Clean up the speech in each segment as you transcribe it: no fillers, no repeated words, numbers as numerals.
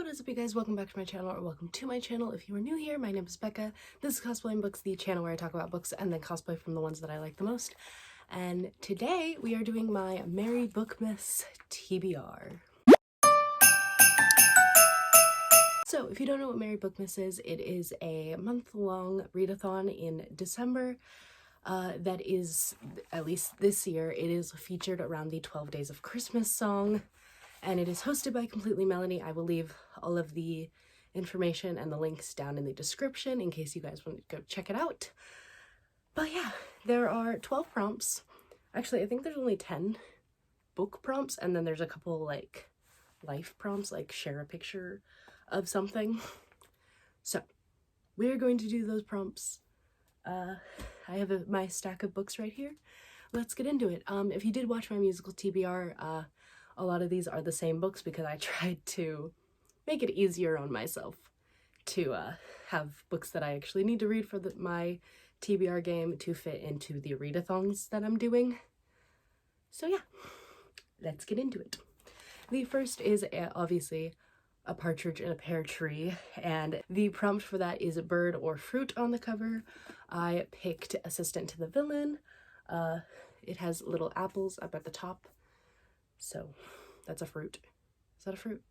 what is up, you guys? Welcome back to my channel, or welcome to my channel. If you are new here, my name is Becca. This is Cosplay.and.books, the channel where I talk about books and then cosplay from the ones that I like the most. And today we are doing my Merry Bookmas TBR. So if you don't know what Merry Bookmas is, it is a month-long readathon in December. That is, at least this year, it is featured around the 12 Days of Christmas song. And it is hosted by Completely Melanie. I will leave all of the information and the links down in the description in case you guys want to go check it out. But yeah, there are 12 prompts. Actually, I think there's only 10 book prompts, and then there's a couple like life prompts, like share a picture of something. So we're going to do those prompts. I have my stack of books right here. Let's get into it. If you did watch my musical TBR, a lot of these are the same books because I tried to make it easier on myself to have books that I actually need to read for my TBR game to fit into the readathons that I'm doing. So yeah, let's get into it. The first is obviously a partridge in a pear tree, and the prompt for that is a bird or fruit on the cover. I picked Assistant to the Villain. It has little apples up at the top. So that's a fruit. Is that a fruit?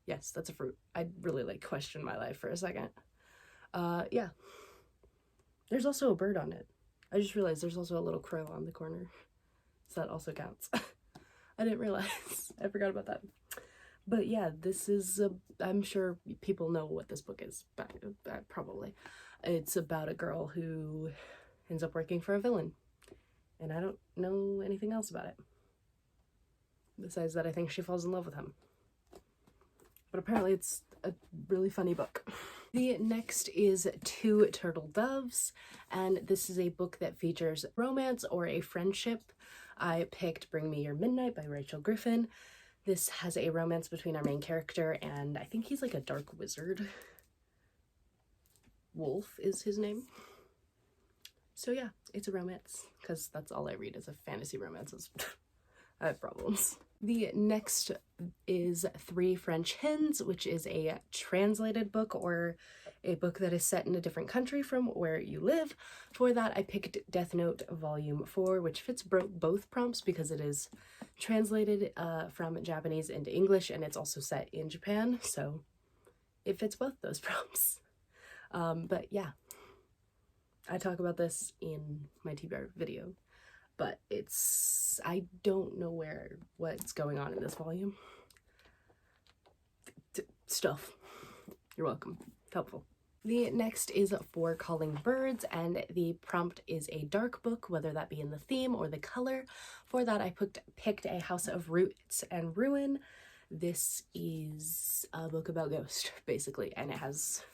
Yes, that's a fruit. I really like questioned my life for a second. Yeah. There's also a bird on it. I just realized there's also a little crow on the corner. So that also counts. I didn't realize. I forgot about that. But yeah, this is, I'm sure people know what this book is, but probably. It's about a girl who ends up working for a villain. And I don't know anything else about it. Besides that, I think she falls in love with him. But apparently it's a really funny book. The next is Two Turtle Doves, and this is a book that features romance or a friendship. I picked Bring Me Your Midnight by Rachel Griffin. This has a romance between our main character and I think he's like a dark wizard. Wolf is his name. So yeah, it's a romance, because that's all I read is a fantasy romances. I have problems. The next is Three French Hens, which is a translated book or a book that is set in a different country from where you live. For that, I picked Death Note Volume 4, which fits both prompts because it is translated from Japanese into English, and it's also set in Japan, so it fits both those prompts. But yeah, I talk about this in my TBR video. But I don't know what's going on in this volume. Stuff. You're welcome. Helpful. The next is For Calling Birds, and the prompt is a dark book, whether that be in the theme or the color. For that, I picked A House of Roots and Ruin. This is a book about ghosts, basically, and it has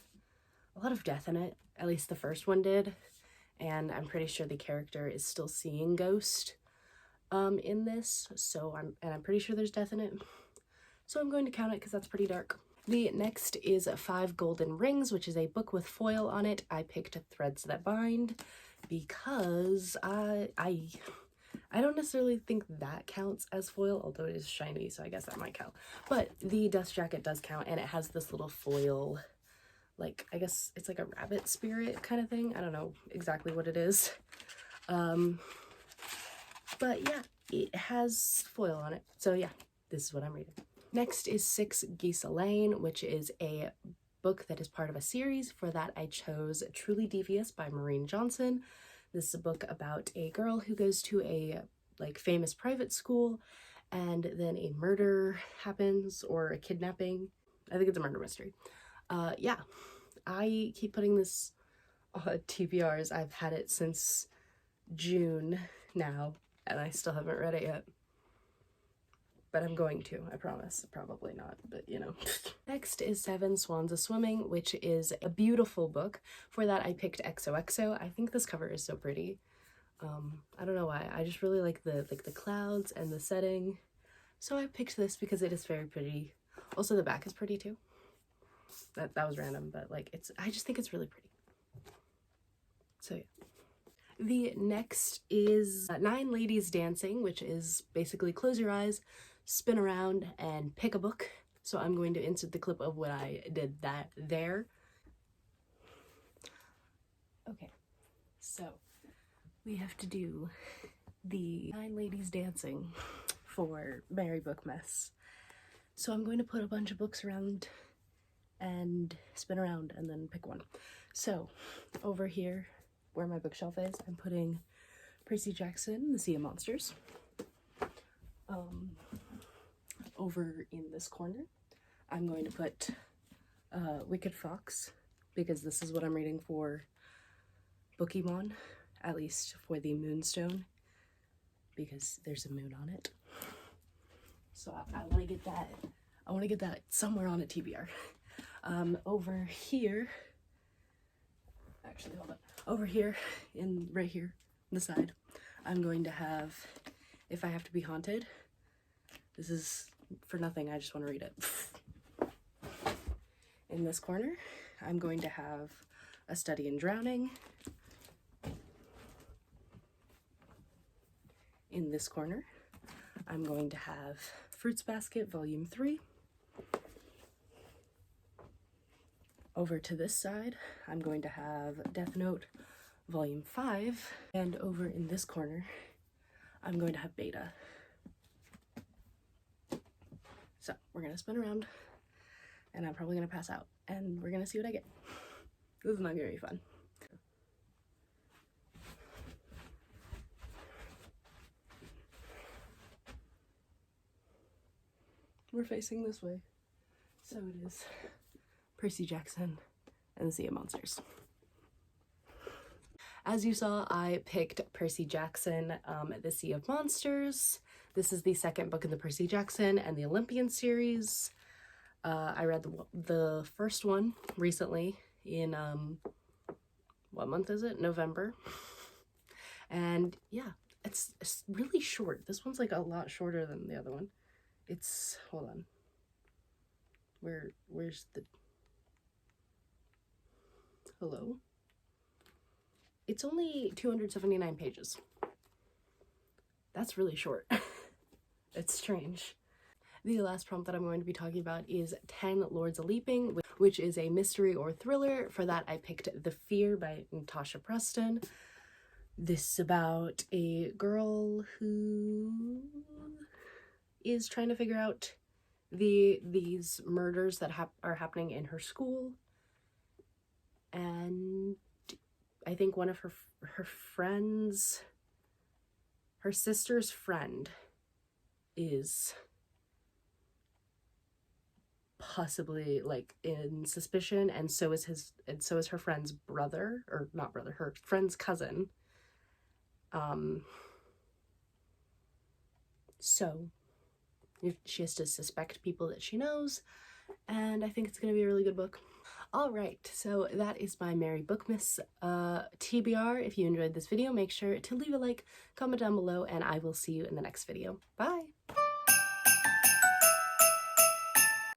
a lot of death in it. At least the first one did. And I'm pretty sure the character is still seeing ghost in this, so I'm pretty sure there's death in it. So I'm going to count it because that's pretty dark. The next is Five Golden Rings, which is a book with foil on it. I picked Threads That Bind because I don't necessarily think that counts as foil, although it is shiny, so I guess that might count. But the dust jacket does count, and it has this little foil, like, I guess it's like a rabbit spirit kind of thing. I don't know exactly what it is. But yeah, it has foil on it. So yeah, this is what I'm reading. Next is Six Geese Lane, which is a book that is part of a series. For that, I chose Truly Devious by Maureen Johnson. This is a book about a girl who goes to a famous private school, and then a murder happens, or a kidnapping. I think it's a murder mystery. Yeah, I keep putting this on TBRs. I've had it since June now, and I still haven't read it yet. But I'm going to, I promise. Probably not, but you know. Next is Seven Swans A-Swimming, which is a beautiful book. For that, I picked XOXO. I think this cover is so pretty. I don't know why. I just really like the clouds and the setting. So I picked this because it is very pretty. Also, the back is pretty too. That was random, but I just think it's really pretty. So yeah. The next is Nine Ladies Dancing, which is basically close your eyes, spin around, and pick a book. So I'm going to insert the clip of when I did that there. Okay, so we have to do the 9 ladies dancing for Merry Bookmas. So I'm going to put a bunch of books around and spin around and then pick one. So over here where my bookshelf is, I'm putting Percy Jackson, The Sea of Monsters. Over in this corner, I'm going to put Wicked Fox, because this is what I'm reading for Pokemon, at least for the Moonstone, because there's a moon on it. So I want to get that. I want to get that somewhere on a TBR. Over here, actually, hold on. Over here, right here, the side, I'm going to have If I Have to Be Haunted. This is for nothing, I just want to read it. In this corner, I'm going to have A Study in Drowning. In this corner, I'm going to have Fruits Basket Volume 3. Over to this side, I'm going to have Death Note Volume 5. And over in this corner, I'm going to have Beta. So we're going to spin around, and I'm probably going to pass out, and we're going to see what I get. This is not going to be fun. We're facing this way. So it is Percy Jackson and the Sea of Monsters. As you saw, I picked Percy Jackson, The Sea of Monsters. This is the second book in the Percy Jackson and the Olympian series. I read the first one recently in, what month is it? November. And yeah, it's really short. This one's like a lot shorter than the other one. It's, hold on. Where's the, hello? It's only 279 pages. That's really short. It's strange. The last prompt that I'm going to be talking about is 10 Lords A-Leaping, which is a mystery or thriller. For that, I picked The Fear by Natasha Preston. This is about a girl who is trying to figure out these murders that are happening in her school. And I think one of her friends, her sister's friend, is possibly like in suspicion, and so is her friend's brother, or not brother, her friend's cousin. So she has to suspect people that she knows, and I think it's gonna be a really good book. Alright, so that is my Merry Bookmas TBR. If you enjoyed this video, make sure to leave a like, comment down below, and I will see you in the next video. Bye!